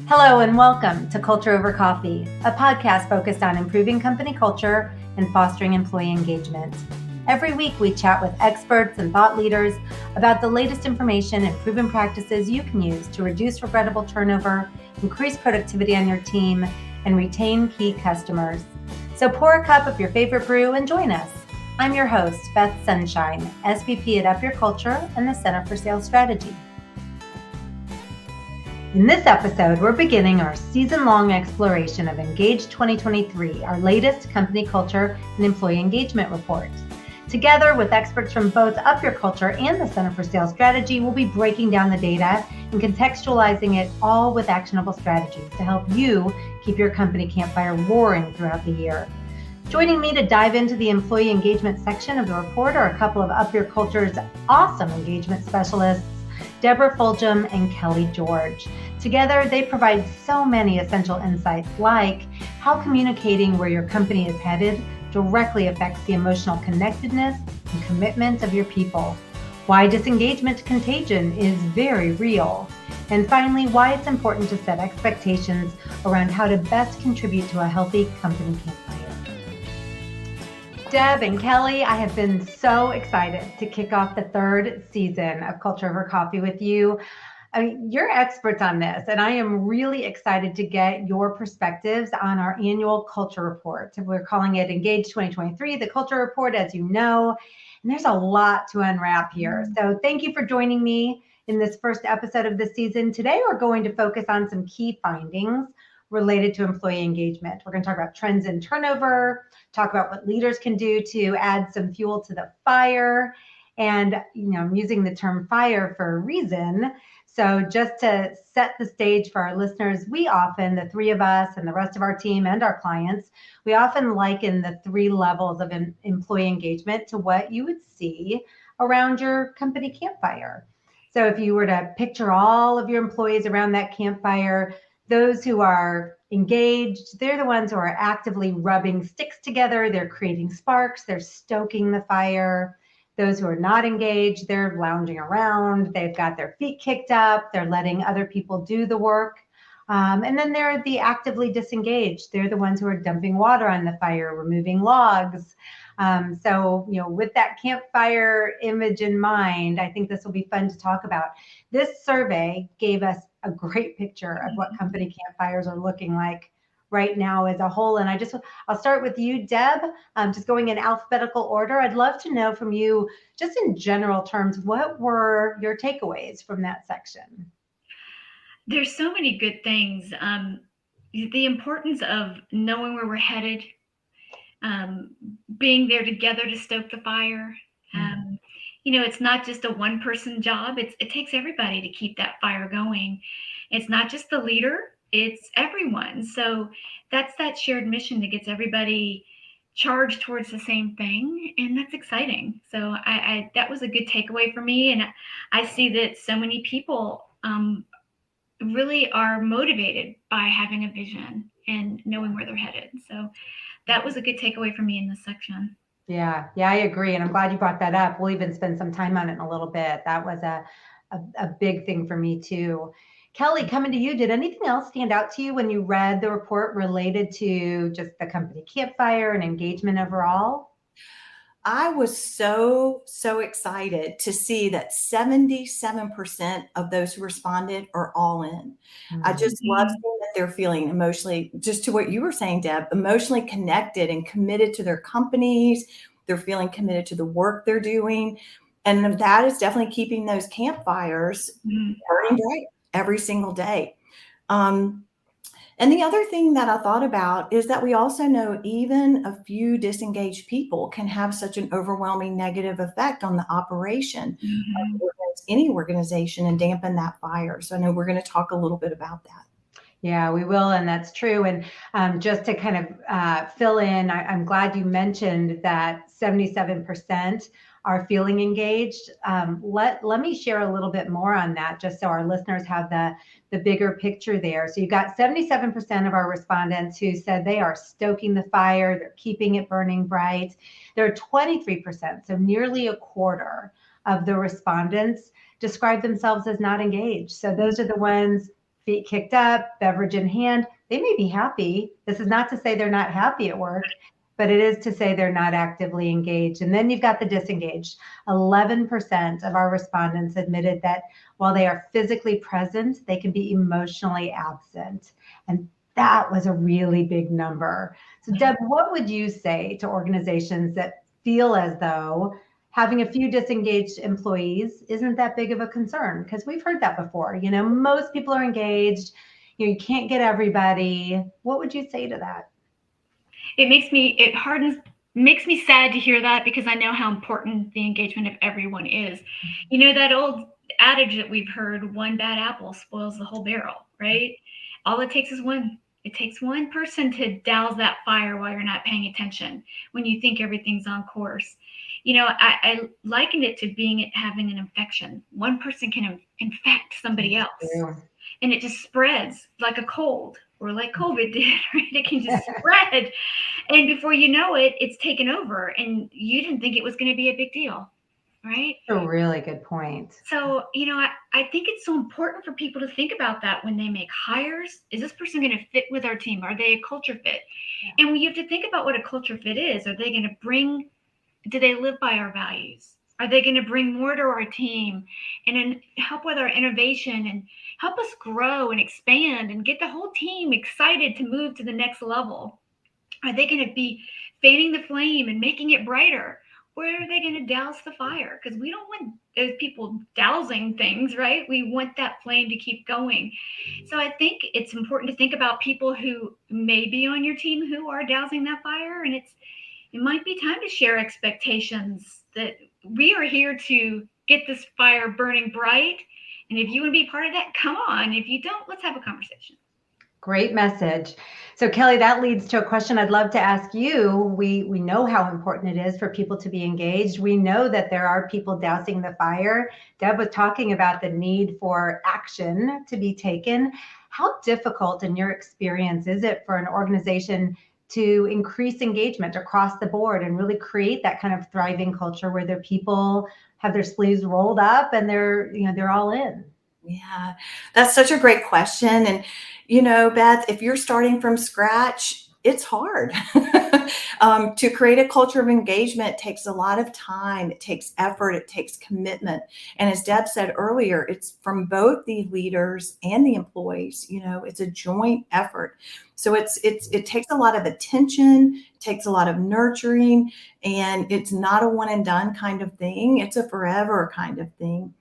Hello and welcome to Culture Over Coffee, a podcast focused on improving company culture and fostering employee engagement. Every week we chat with experts and thought leaders about the latest information and proven practices you can use to reduce regrettable turnover, increase productivity on your team, and retain key customers. So pour a cup of your favorite brew and join us. I'm your host, Beth Sunshine, SVP at Up Your Culture and the Center for Sales Strategy. In this episode, we're beginning our season-long exploration of Engage 2023, our latest company culture and employee engagement report. Together with experts from both Up Your Culture and the Center for Sales Strategy, we'll be breaking down the data and contextualizing it all with actionable strategies to help you keep your company campfire roaring throughout the year. Joining me to dive into the employee engagement section of the report are a couple of Up Your Culture's awesome engagement specialists, Deborah Fulghum and Kelly George. Together, they provide so many essential insights like how communicating where your company is headed directly affects the emotional connectedness and commitment of your people, why disengagement contagion is very real, and finally, why it's important to set expectations around how to best contribute to a healthy company campfire. Deb and Kelly, I have been so excited to kick off the third season of Culture Over Coffee with you. I mean, you're experts on this, and I am really excited to get your perspectives on our annual culture report. We're calling it Engage 2023, the culture report, as you know, and there's a lot to unwrap here. So thank you for joining me in this first episode of the season. Today, we're going to focus on some key findings related to employee engagement. We're going to talk about trends in turnover, talk about what leaders can do to add some fuel to the fire. And, I'm using the term fire for a reason. So just to set the stage for our listeners, we often, the three of us and the rest of our team and our clients, we often liken the three levels of employee engagement to what you would see around your company campfire. So if you were to picture all of your employees around that campfire, those who are engaged, they're the ones who are actively rubbing sticks together, they're creating sparks, they're stoking the fire. Those who are not engaged, they're lounging around, they've got their feet kicked up, they're letting other people do the work. And then there are the actively disengaged. They're the ones who are dumping water on the fire, removing logs. So, with that campfire image in mind, I think this will be fun to talk about. This survey gave us a great picture of what company campfires are looking like right now as a whole. And I'll start with you, Deb, just going in alphabetical order. I'd love to know from you, just in general terms, what were your takeaways from that section? There's so many good things. The importance of knowing where we're headed, being there together to stoke the fire. It's not just a one-person job. It takes everybody to keep that fire going. It's not just the leader, it's everyone. So that's that shared mission that gets everybody charged towards the same thing, and that's exciting. So I that was a good takeaway for me, and I see that so many people really are motivated by having a vision and knowing where they're headed. So that was a good takeaway for me in this section. Yeah, I agree. And I'm glad you brought that up. We'll even spend some time on it in a little bit. That was a big thing for me too. Kelly, coming to you, did anything else stand out to you when you read the report related to just the company campfire and engagement overall? I was so excited to see that 77% of those who responded are all in. I just love seeing that they're feeling emotionally, just to what you were saying, Deb, emotionally connected and committed to their companies. They're feeling committed to the work they're doing. And that is definitely keeping those campfires burning bright every single day. And the other thing that I thought about is that we also know even a few disengaged people can have such an overwhelming negative effect on the operation of any organization and dampen that fire. So I know we're going to talk a little bit about that. Yeah, we will. And that's true. And just to kind of fill in, I'm glad you mentioned that 77% are feeling engaged. Let me share a little bit more on that, just so our listeners have the bigger picture there. So you've got 77% of our respondents who said they are stoking the fire, they're keeping it burning bright. There are 23%, so nearly a quarter of the respondents describe themselves as not engaged. So those are the ones feet kicked up, beverage in hand. They may be happy. This is not to say they're not happy at work, but it is to say they're not actively engaged. And then you've got the disengaged. 11% of our respondents admitted that while they are physically present, they can be emotionally absent. And that was a really big number. So Deb, what would you say to organizations that feel as though having a few disengaged employees isn't that big of a concern? Because we've heard that before. You know, most people are engaged. You can't get everybody. What would you say to that? Makes me sad to hear that, because I know how important the engagement of everyone is. You know, that old adage that we've heard, one bad apple spoils the whole barrel, right? All it takes is one. It takes one person to douse that fire while you're not paying attention, when you think everything's on course. You know, I likened it to having an infection. One person can infect somebody else, and it just spreads like a cold, or like COVID did, right? It can just spread. And before you know it, it's taken over, and you didn't think it was going to be a big deal, right? A really good point. So, you know, I think it's so important for people to think about that when they make hires. Is this person going to fit with our team? Are they a culture fit? Yeah. And you have to think about what a culture fit is. Are they going to do they live by our values? Are they going to bring more to our team and help with our innovation and help us grow and expand and get the whole team excited to move to the next level? Are they going to be fanning the flame and making it brighter? Or are they going to douse the fire? Because we don't want those people dousing things, right? We want that flame to keep going. So I think it's important to think about people who may be on your team who are dousing that fire. And it might be time to share expectations that we are here to get this fire burning bright. And if you want to be part of that, come on. If you don't, let's have a conversation. Great message. So Kelly, that leads to a question I'd love to ask you. We know how important it is for people to be engaged. We know that there are people dousing the fire. Deb was talking about the need for action to be taken. How difficult, in your experience, is it for an organization to increase engagement across the board and really create that kind of thriving culture where their people have their sleeves rolled up and they're all in? Yeah, that's such a great question. And, you know, Beth, if you're starting from scratch, it's hard. To create a culture of engagement takes a lot of time. It takes effort. It takes commitment. And as Deb said earlier, it's from both the leaders and the employees. You know, it's a joint effort. So it takes a lot of attention, it takes a lot of nurturing, and it's not a one and done kind of thing. It's a forever kind of thing.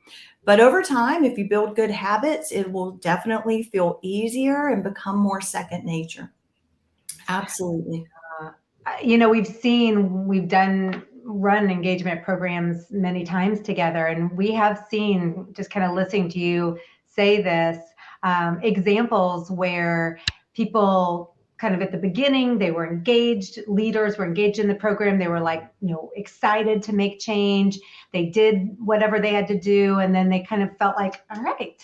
But over time, if you build good habits, it will definitely feel easier and become more second nature. Absolutely. You know, we've run engagement programs many times together, and we have seen, just kind of listening to you say this, examples where people kind of at the beginning, they were engaged, leaders were engaged in the program. They were like, excited to make change. They did whatever they had to do. And then they kind of felt like, all right,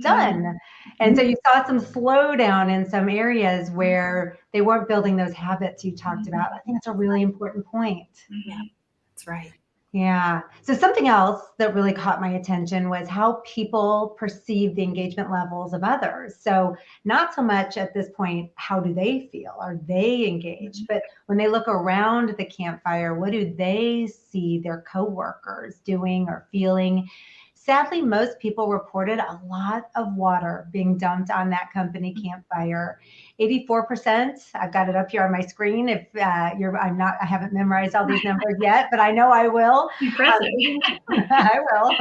done. Mm-hmm. And so you saw some slowdown in some areas where they weren't building those habits you talked about. I think that's a really important point. Yeah, that's right. Yeah. So something else that really caught my attention was how people perceive the engagement levels of others. So not so much at this point, how do they feel? Are they engaged? But when they look around the campfire, what do they see their coworkers doing or feeling? Sadly, most people reported a lot of water being dumped on that company campfire. 84%, I've got it up here on my screen. If I haven't memorized all these numbers yet, but I know I will. Impressive. I will.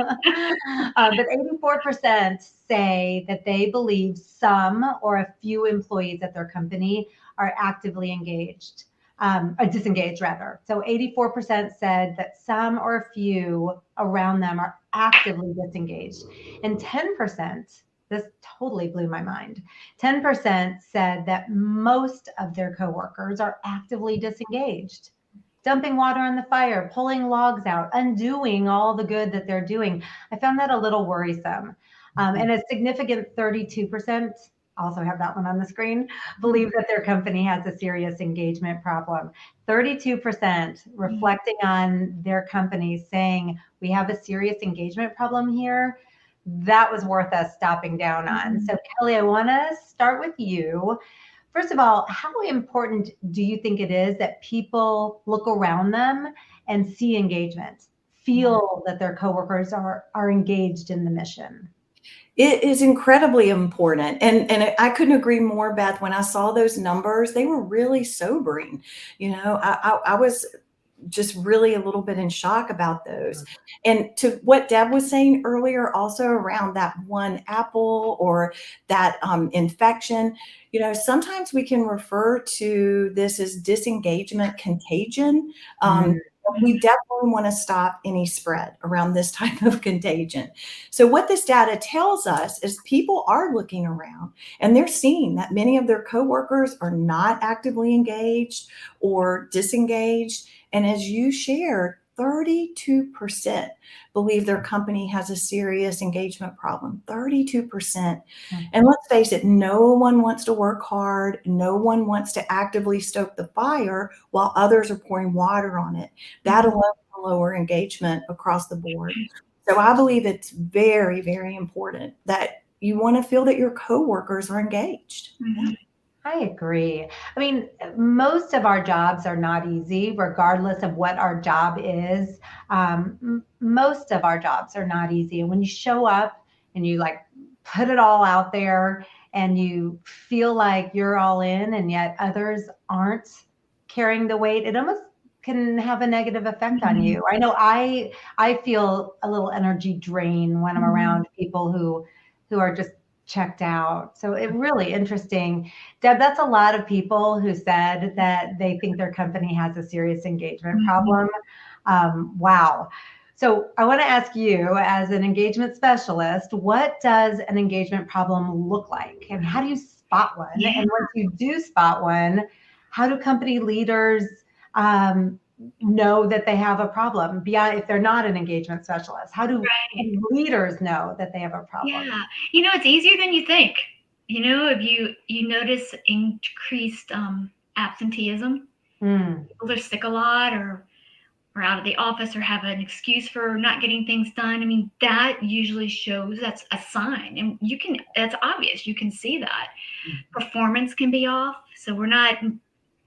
But 84% say that they believe some or a few employees at their company are actively engaged. Disengaged rather. So 84% said that some or a few around them are actively disengaged. And 10%, this totally blew my mind, 10% said that most of their coworkers are actively disengaged, dumping water on the fire, pulling logs out, undoing all the good that they're doing. I found that a little worrisome. And a significant 32%, also have that one on the screen, believe that their company has a serious engagement problem. 32% reflecting on their company saying, we have a serious engagement problem here. that was worth us stopping down on. So Kelly, I want to start with you. First of all, how important do you think it is that people look around them and see engagement, feel that their coworkers are engaged in the mission? It is incredibly important. And I couldn't agree more, Beth. When I saw those numbers, they were really sobering. I was just really a little bit in shock about those. And to what Deb was saying earlier, also around that one apple or that infection, sometimes we can refer to this as disengagement contagion. We definitely want to stop any spread around this type of contagion. So what this data tells us is people are looking around and they're seeing that many of their coworkers are not actively engaged or disengaged. And as you shared, 32% believe their company has a serious engagement problem. 32%. And let's face it, no one wants to work hard. No one wants to actively stoke the fire while others are pouring water on it. That alone will lower engagement across the board. So I believe it's very, very important that you want to feel that your coworkers are engaged. I agree. I mean, most of our jobs are not easy, regardless of what our job is. Most of our jobs are not easy. And when you show up and you like put it all out there and you feel like you're all in and yet others aren't carrying the weight, it almost can have a negative effect on you. I know I feel a little energy drain when I'm around people who are just checked out. So it really interesting. Deb, that's a lot of people who said that they think their company has a serious engagement problem. Wow. So I want to ask you, as an engagement specialist, what does an engagement problem look like? And how do you spot one? And once you do spot one, how do company leaders know that they have a problem beyond if they're not an engagement specialist? How do leaders know that they have a problem? Yeah, it's easier than you think. If you notice increased absenteeism, people are sick a lot or out of the office or have an excuse for not getting things done. I mean, that usually shows that's a sign, and that's obvious. You can see that. Performance can be off, so we're not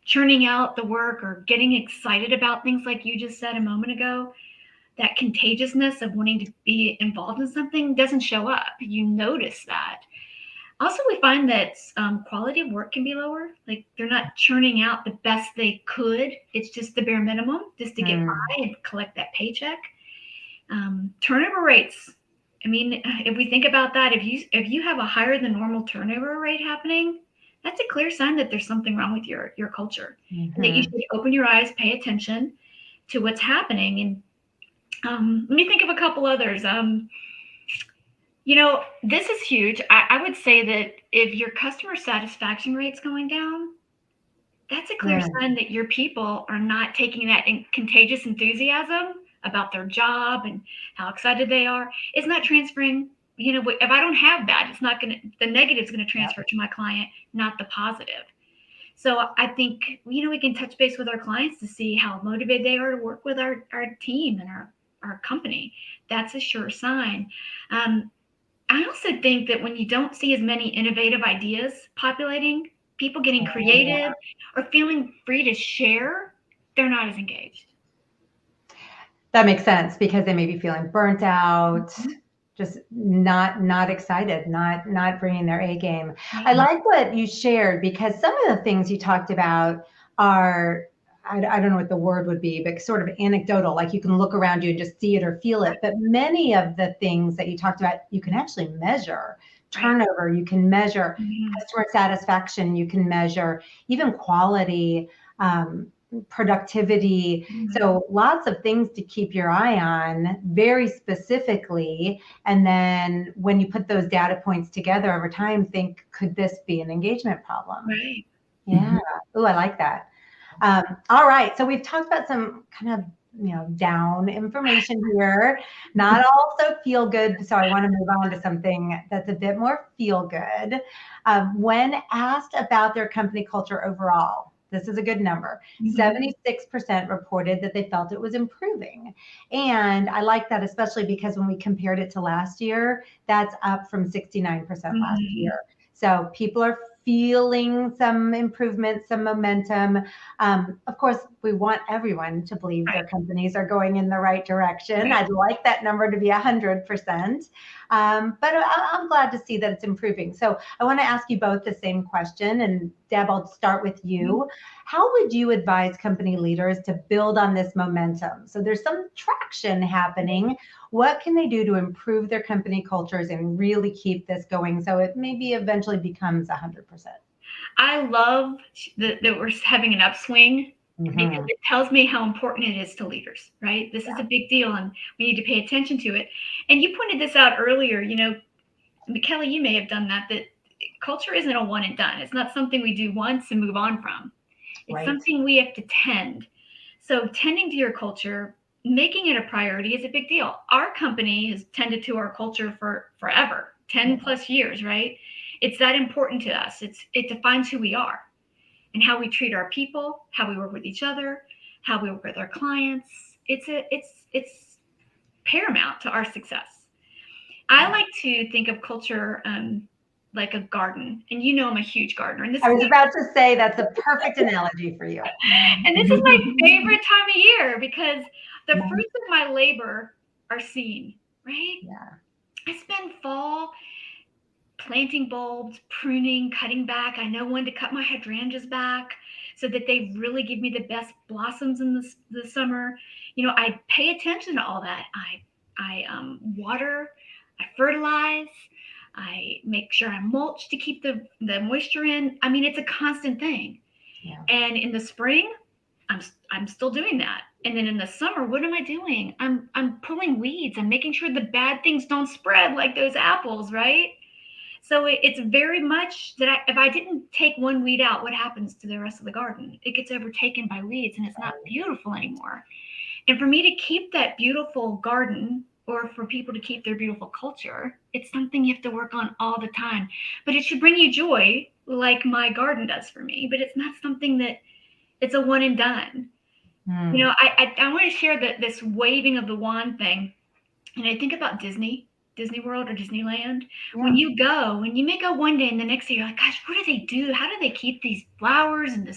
churning out the work or getting excited about things like you just said a moment ago. That contagiousness of wanting to be involved in something doesn't show up. You notice that. Also, we find that quality of work can be lower. Like they're not churning out the best they could. It's just the bare minimum just to get by and collect that paycheck. Turnover rates. I mean, if we think about that, if you have a higher than normal turnover rate happening, that's a clear sign that there's something wrong with your culture, and that you should open your eyes, pay attention to what's happening. And let me think of a couple others. This is huge. I would say that if your customer satisfaction rate's going down, that's a clear sign that your people are not taking that contagious enthusiasm about their job and how excited they are. It's not transferring. If I don't have that, the negative is going to transfer to my client, not the positive. So I think, we can touch base with our clients to see how motivated they are to work with our team and our company. That's a sure sign. I also think that when you don't see as many innovative ideas populating, people getting creative or feeling free to share, they're not as engaged. That makes sense, because they may be feeling burnt out, just not excited, not bringing their A game. I like what you shared, because some of the things you talked about are, I don't know what the word would be, but sort of anecdotal, like you can look around you and just see it or feel it. But many of the things that you talked about, you can actually measure. Turnover, you can measure. Customer satisfaction, you can measure. Even quality, productivity. So lots of things to keep your eye on very specifically. And then when you put those data points together over time, think, could this be an engagement problem? Right. Yeah. Oh, I like that. All right. So we've talked about some kind of, down information here, not all so feel good. So I want to move on to something that's a bit more feel good. When asked about their company culture overall, This is a good number. Mhm. 76% reported that they felt it was improving. And I like that, especially because when we compared it to last year, that's up from 69% last Mhm. year. So people are feeling some improvement, some momentum. Of course, we want everyone to believe their Right. companies are going in the right direction. Right. I'd like that number to be 100%. But I'm glad to see that it's improving. So I want to ask you both the same question. And Deb, I'll start with you. How would you advise company leaders to build on this momentum? So there's some traction happening. What can they do to improve their company cultures and really keep this going so it maybe eventually becomes 100%? I love that we're having an upswing because it tells me how important it is to leaders, right? This is a big deal and we need to pay attention to it. And you pointed this out earlier, Kelly, you may have done that culture isn't a one and done. It's not something we do once and move on from. It's something we have to tend. So tending to your culture, making it a priority is a big deal. Our company has tended to our culture for forever, 10 plus years, right? It's that important to us. It defines who we are and how we treat our people, how we work with each other, how we work with our clients. It's paramount to our success. I like to think of culture like a garden, and I'm a huge gardener. And I was about to say that's a perfect analogy for you. And this is my favorite time of year because the fruits of my labor are seen, right? Yeah. I spend fall planting bulbs, pruning, cutting back. I know when to cut my hydrangeas back so that they really give me the best blossoms in the summer. I pay attention to all that. I water, I fertilize, I make sure I mulch to keep the moisture in. I mean, it's a constant thing. Yeah. And in the spring, I'm still doing that. And then in the summer, what am I doing? I'm pulling weeds. I'm making sure the bad things don't spread like those apples, right? So it's very much that if I didn't take one weed out, what happens to the rest of the garden? It gets overtaken by weeds and it's not beautiful anymore. And for me to keep that beautiful garden, or for people to keep their beautiful culture, it's something you have to work on all the time. But it should bring you joy like my garden does for me. But it's not something that it's a one and done. I want to share this waving of the wand thing. And I think about Disney World or Disneyland. Yeah. When you go, and you may go one day and the next day you're like, gosh, what do they do? How do they keep these flowers and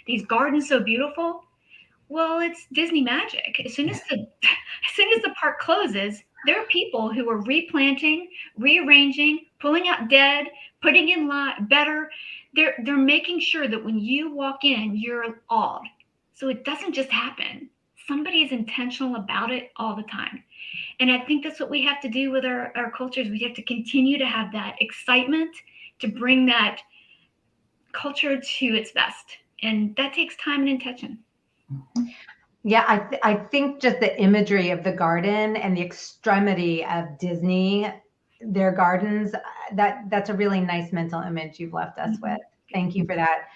these gardens so beautiful? Well, it's Disney magic. As soon as the park closes, there are people who are replanting, rearranging, pulling out dead, putting in better. They're making sure that when you walk in, you're awed. So it doesn't just happen. Somebody is intentional about it all the time. And I think that's what we have to do with our cultures. We have to continue to have that excitement to bring that culture to its best. And that takes time and intention. Yeah, I think just the imagery of the garden and the extremity of Disney, their gardens, that's a really nice mental image you've left us with. Thank you for that.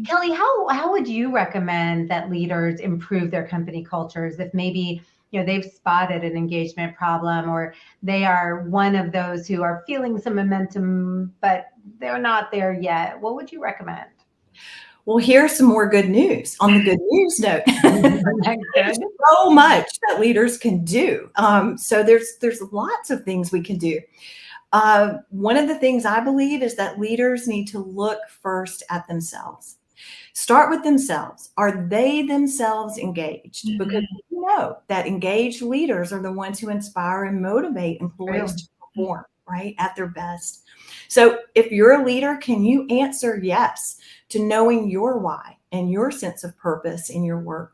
Kelly, how would you recommend that leaders improve their company cultures if maybe they've spotted an engagement problem, or they are one of those who are feeling some momentum, but they're not there yet? What would you recommend? Well, here's some more good news on the good news note. There's so much that leaders can do. So there's lots of things we can do. One of the things I believe is that leaders need to look first at themselves. Start with themselves. Are they themselves engaged? Because we know that engaged leaders are the ones who inspire and motivate employees to perform, right, at their best. So if you're a leader, can you answer yes to knowing your why and your sense of purpose in your work?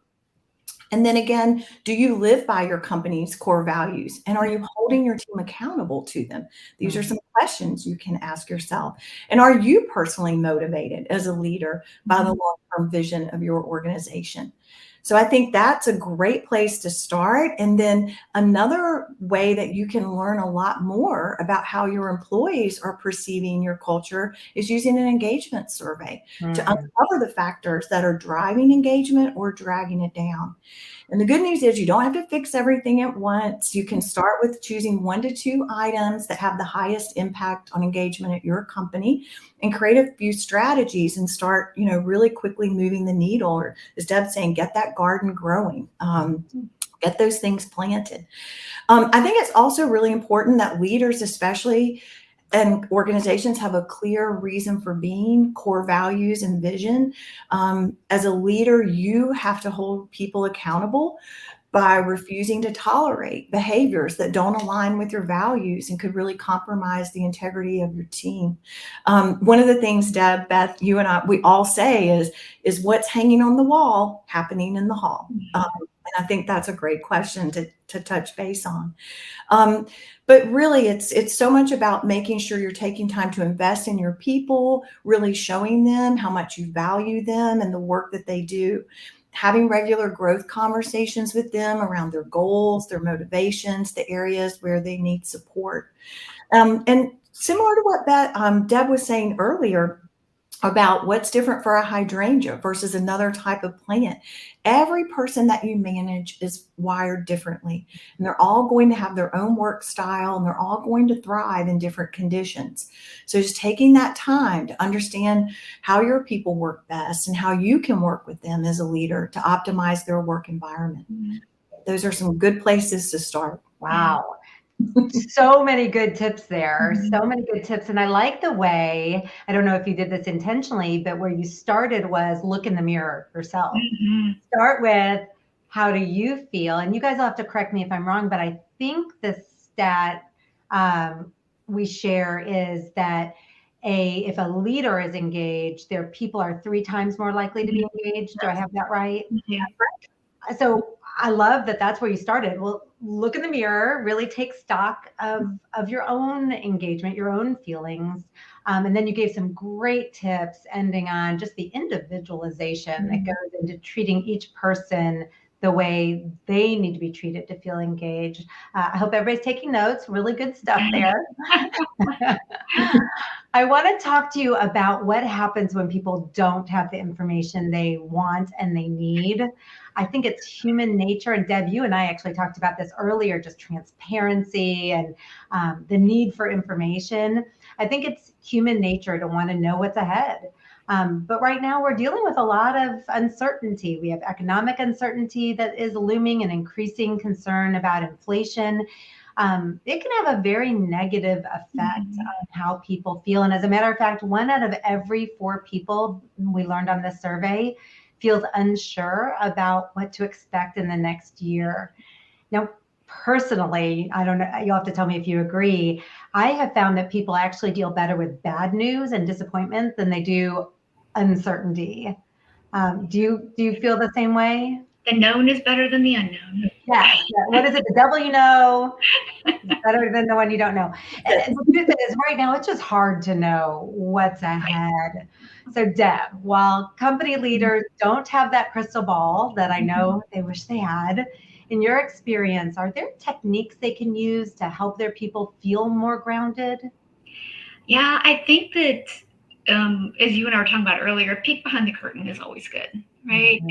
And then again, do you live by your company's core values? And are you holding your team accountable to them? These are some questions you can ask yourself. And are you personally motivated as a leader by the long-term vision of your organization? So I think that's a great place to start. And then another way that you can learn a lot more about how your employees are perceiving your culture is using an engagement survey to uncover the factors that are driving engagement or dragging it down. And the good news is you don't have to fix everything at once. You can start with choosing 1 to 2 items that have the highest impact on engagement at your company and create a few strategies and start, really quickly moving the needle. Or as Deb's saying, get that garden growing. Get those things planted. I think it's also really important that leaders, especially, and organizations have a clear reason for being, core values and vision. As a leader, you have to hold people accountable by refusing to tolerate behaviors that don't align with your values and could really compromise the integrity of your team. One of the things, Deb, Beth, you and I, we all say is what's hanging on the wall happening in the hall? And I think that's a great question to touch base on. But really, it's so much about making sure you're taking time to invest in your people, really showing them how much you value them and the work that they do, having regular growth conversations with them around their goals, their motivations, the areas where they need support. And similar to what Deb was saying earlier, about what's different for a hydrangea versus another type of plant. Every person that you manage is wired differently, and they're all going to have their own work style, and they're all going to thrive in different conditions. So just taking that time to understand how your people work best and how you can work with them as a leader to optimize their work environment. Those are some good places to start. Wow. So many good tips there. So many good tips. And I like the way, I don't know if you did this intentionally, but where you started was look in the mirror yourself. Start with, how do you feel? And you guys will have to correct me if I'm wrong, but I think the stat we share is that if a leader is engaged, their people are 3 times more likely to be engaged. Do I have that right? Yeah. So I love that that's where you started. Well, look in the mirror, really take stock of your own engagement, your own feelings. And then you gave some great tips ending on just the individualization that goes into treating each person the way they need to be treated to feel engaged. I hope everybody's taking notes. Really good stuff there. I want to talk to you about what happens when people don't have the information they want and they need. I think it's human nature. And Deb, you and I actually talked about this earlier, just transparency and the need for information. I think it's human nature to want to know what's ahead. But right now we're dealing with a lot of uncertainty. We have economic uncertainty that is looming, and increasing concern about inflation. It can have a very negative effect on how people feel. And as a matter of fact, 1 out of every 4 people, we learned on this survey, feels unsure about what to expect in the next year. Now, personally, I don't know, you'll have to tell me if you agree, I have found that people actually deal better with bad news and disappointment than they do uncertainty. Do you feel the same way? The known is better than the unknown. Yes. What is it? The devil you know is better than the one you don't know. And the truth is, right now, it's just hard to know what's ahead. So, Deb, while company leaders don't have that crystal ball that I know they wish they had, in your experience, are there techniques they can use to help their people feel more grounded? Yeah, I think that as you and I were talking about earlier, a peek behind the curtain is always good, right?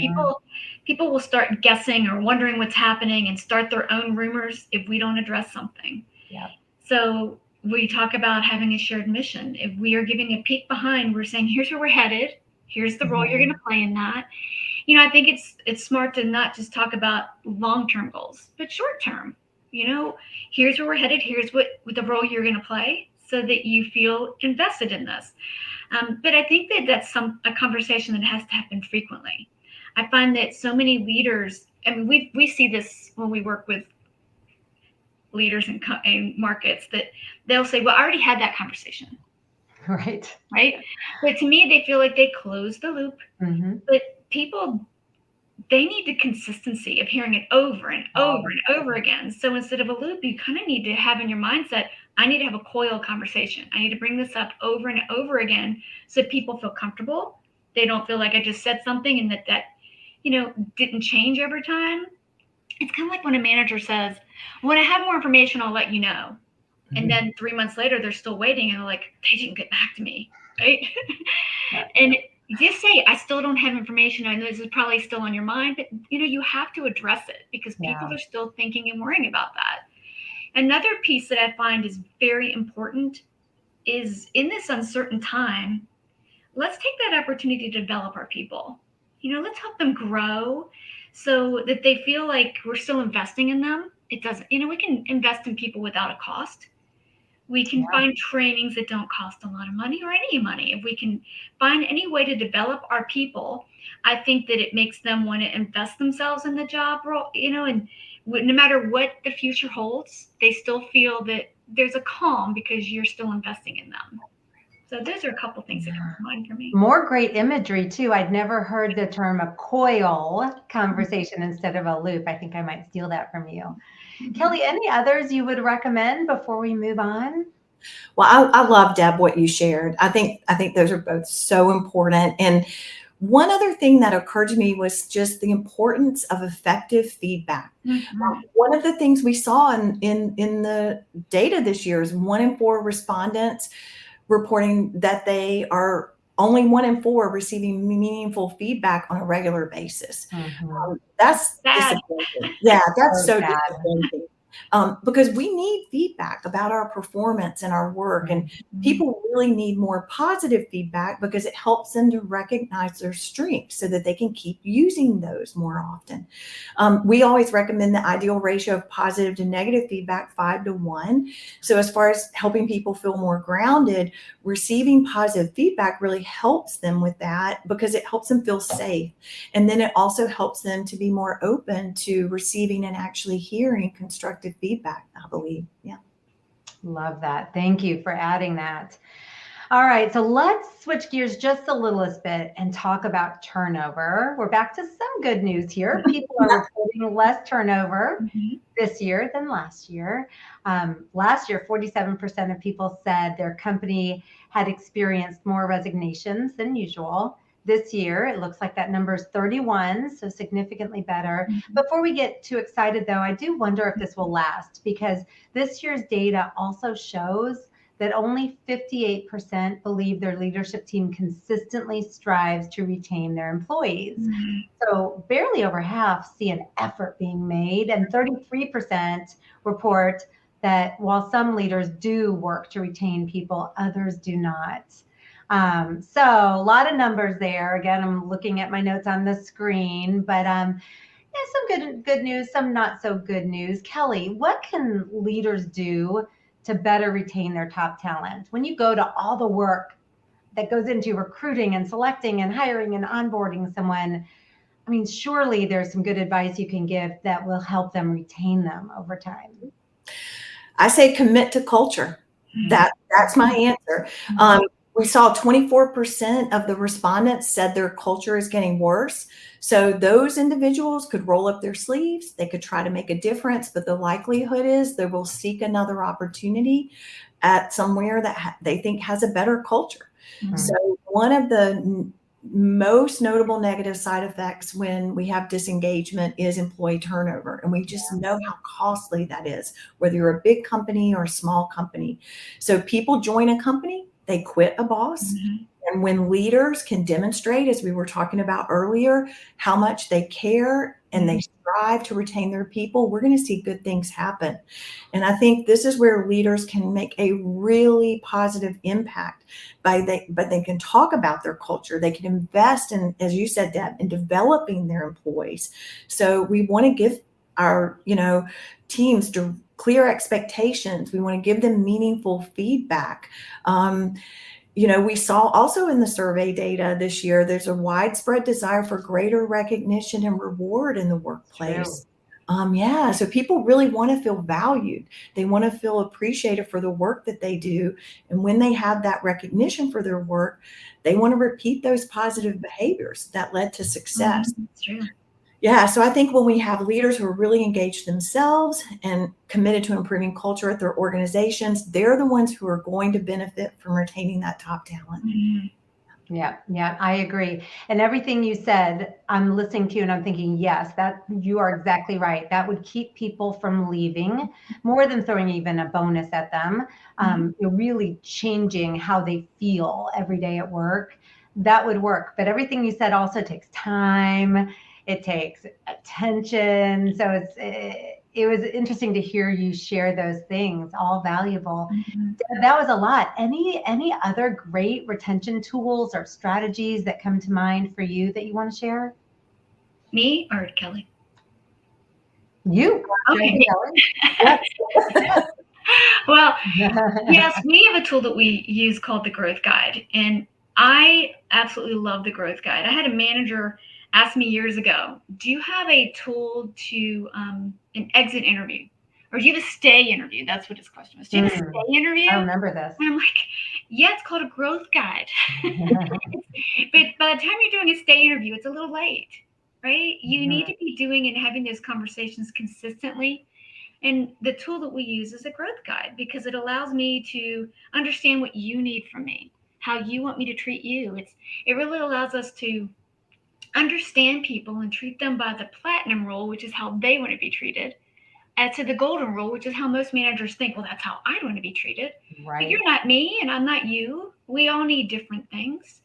People will start guessing or wondering what's happening and start their own rumors if we don't address something. Yeah. So we talk about having a shared mission. If we are giving a peek behind, we're saying, here's where we're headed. Here's the role you're going to play in that. I think it's smart to not just talk about long-term goals, but short-term. Here's where we're headed. Here's what the role you're going to play, so that you feel invested in this. But I think that that's a conversation that has to happen frequently. I find that so many leaders, we see this when we work with leaders in markets, that they'll say, well, I already had that conversation. Right. But to me, they feel like they closed the loop. But people, they need the consistency of hearing it over and over and over again. So instead of a loop, you kind of need to have in your mindset, I need to have a coil conversation. I need to bring this up over and over again so people feel comfortable. They don't feel like I just said something and that didn't change over time. It's kind of like when a manager says, when I have more information, I'll let you know. And then 3 months later, they're still waiting and they're like, they didn't get back to me. Right. And just say, I still don't have information. I know this is probably still on your mind, but you have to address it because people are still thinking and worrying about that. Another piece that I find is very important is in this uncertain time, let's take that opportunity to develop our people. Let's help them grow so that they feel like we're still investing in them. It doesn't, we can invest in people without a cost. We can find trainings that don't cost a lot of money or any money. If we can find any way to develop our people, I think that it makes them want to invest themselves in the job role, and no matter what the future holds, they still feel that there's a calm because you're still investing in them. So those are a couple things that come to mind for me. More great imagery too. I'd never heard the term a coil conversation instead of a loop. I think I might steal that from you. Kelly, any others you would recommend before we move on? Well, I love, Deb, what you shared. I think those are both so important. And one other thing that occurred to me was just the importance of effective feedback. One of the things we saw in the data this year is 1 in 4 respondents reporting that they are only 1 in 4 receiving meaningful feedback on a regular basis. That's disappointing. Yeah, that's so disappointing. Because we need feedback about our performance and our work, and people really need more positive feedback because it helps them to recognize their strengths so that they can keep using those more often. We always recommend the ideal ratio of positive to negative feedback 5-to-1. So as far as helping people feel more grounded, receiving positive feedback really helps them with that because it helps them feel safe. And then it also helps them to be more open to receiving and actually hearing constructive feedback, I believe. Yeah. Love that. Thank you for adding that. All right, so let's switch gears just a little bit and talk about turnover. We're back to some good news here. People are reporting less turnover this year than last year. Last year, 47% of people said their company had experienced more resignations than usual. This year, it looks like that number is 31, so significantly better. Before we get too excited, though, I do wonder if this will last because this year's data also shows that only 58% believe their leadership team consistently strives to retain their employees. So barely over half see an effort being made, and 33% report that while some leaders do work to retain people, others do not. So a lot of numbers there. Again, I'm looking at my notes on the screen, but some good news, some not so good news. Kelly, what can leaders do to better retain their top talent? When you go to all the work that goes into recruiting and selecting and hiring and onboarding someone, I mean, surely there's some good advice you can give that will help them retain them over time. I say commit to culture. That's my answer. We saw 24% of the respondents said their culture is getting worse. So those individuals could roll up their sleeves. They could try to make a difference, but the likelihood is they will seek another opportunity at somewhere that they think has a better culture. So one of the most notable negative side effects when we have disengagement is employee turnover. And we just know how costly that is, whether you're a big company or a small company. So people join a company, they quit a boss. And when leaders can demonstrate, as we were talking about earlier, how much they care and they strive to retain their people, we're going to see good things happen. And I think this is where leaders can make a really positive impact but they can talk about their culture. They can invest in, as you said, Deb, in developing their employees. So we want to give our, teams to clear expectations. We want to give them meaningful feedback. We saw also in the survey data this year, there's a widespread desire for greater recognition and reward in the workplace. So people really want to feel valued. They want to feel appreciated for the work that they do. And when they have that recognition for their work, they want to repeat those positive behaviors that led to success. That's true. Yeah, so I think when we have leaders who are really engaged themselves and committed to improving culture at their organizations, they're the ones who are going to benefit from retaining that top talent. Yeah, I agree. And everything you said, I'm listening to you and I'm thinking, yes, that you are exactly right. That would keep people from leaving more than throwing even a bonus at them. You're really changing how they feel every day at work. That would work. But everything you said also takes time. It takes attention. So it was interesting to hear you share those things, all valuable. Mm-hmm. That was a lot. Any other great retention tools or strategies that come to mind for you that you want to share? Me or Kelly? You, Okay. Kelly. Yep. Well, yes, we have a tool that we use called the Growth Guide, and I absolutely love the Growth Guide. I had a manager ask me years ago, "Do you have a tool to an exit interview, or do you have a stay interview?" That's what his question was. Do you have a stay interview? I remember this. And I'm like, "Yeah, it's called a Growth Guide." But by the time you're doing a stay interview, it's a little late, right? You need to be doing and having those conversations consistently. And the tool that we use is a growth guide because it allows me to understand what you need from me, how you want me to treat you. It really allows us to understand people and treat them by the platinum rule, which is how they want to be treated, and to the golden rule, which is how most managers think, well, that's how I want to be treated. Right. But you're not me and I'm not you. We all need different things.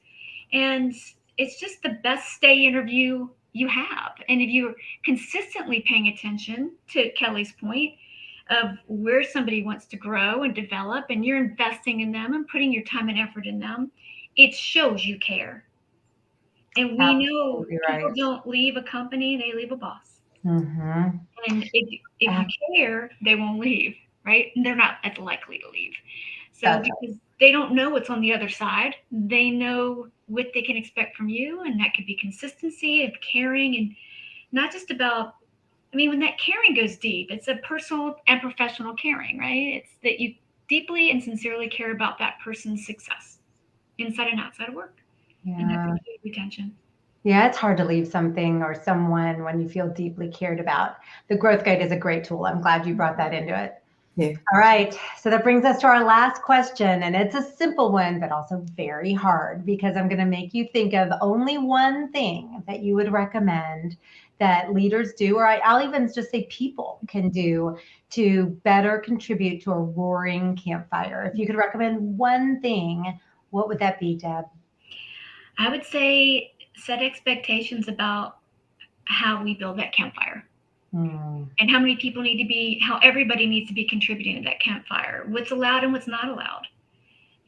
And it's just the best stay interview you have. And if you're consistently paying attention to Kelly's point of where somebody wants to grow and develop, and you're investing in them and putting your time and effort in them, it shows you care. And we know Absolutely people right. don't leave a company, they leave a boss. Mm-hmm. And if you care, they won't leave, right? And they're not as likely to leave. So That's because they don't know what's on the other side, they know what they can expect from you. And that could be consistency of caring and not just about, I mean, when that caring goes deep, it's a personal and professional caring, right? It's that you deeply and sincerely care about that person's success inside and outside of work. And that's Yeah. a key retention. Yeah, it's hard to leave something or someone when you feel deeply cared about. The growth guide is a great tool. I'm glad you brought that into it. Yeah. All right. So that brings us to our last question. And it's a simple one, but also very hard because I'm going to make you think of only one thing that you would recommend that leaders do, or I'll even just say people can do to better contribute to a roaring campfire. If you could recommend one thing, what would that be, Deb? I would say set expectations about how we build that campfire and how many people need to be, how everybody needs to be contributing to that campfire, what's allowed and what's not allowed.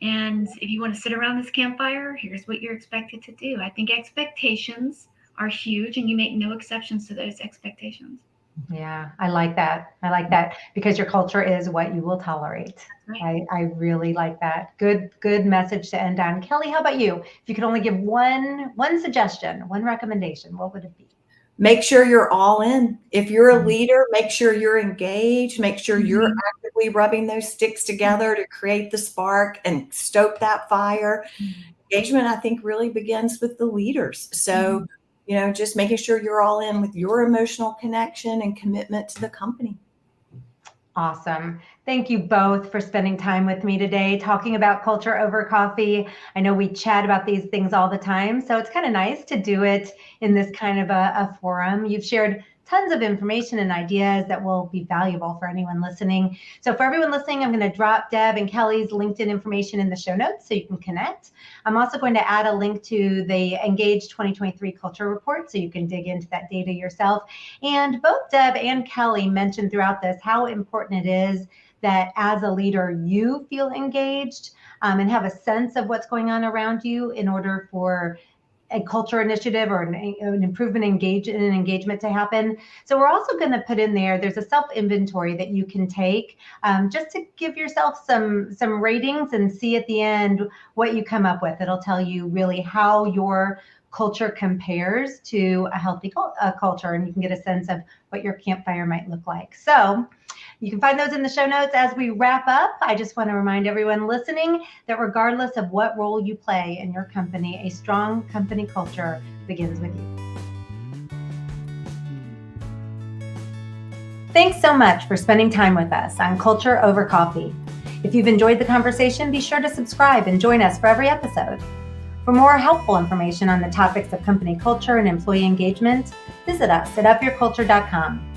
And if you want to sit around this campfire, here's what you're expected to do. I think expectations are huge and you make no exceptions to those expectations. Yeah, I like that. I like that because your culture is what you will tolerate. Right. I really like that. Good message to end on. Kelly, how about you? If you could only give one suggestion, one recommendation, what would it be? Make sure you're all in. If you're a leader, make sure you're engaged. Make sure you're actively rubbing those sticks together to create the spark and stoke that fire. Engagement, I think, really begins with the leaders. So, just making sure you're all in with your emotional connection and commitment to the company. Awesome. Thank you both for spending time with me today, talking about culture over coffee. I know we chat about these things all the time, so it's kind of nice to do it in this kind of a forum. You've shared tons of information and ideas that will be valuable for anyone listening. So for everyone listening, I'm going to drop Deb and Kelly's LinkedIn information in the show notes so you can connect. I'm also going to add a link to the Engage 2023 Culture Report so you can dig into that data yourself. And both Deb and Kelly mentioned throughout this how important it is that as a leader, you feel engaged and have a sense of what's going on around you in order for a culture initiative or an improvement engagement to happen. So we're also going to put in there's a self-inventory that you can take just to give yourself some ratings and see at the end what you come up with. It'll tell you really how your culture compares to a healthy culture, and you can get a sense of what your campfire might look like. So you can find those in the show notes. As we wrap up, I just want to remind everyone listening that regardless of what role you play in your company, a strong company culture begins with you. Thanks so much for spending time with us on Culture Over Coffee. If you've enjoyed the conversation, be sure to subscribe and join us for every episode. For more helpful information on the topics of company culture and employee engagement, visit us at upyourculture.com.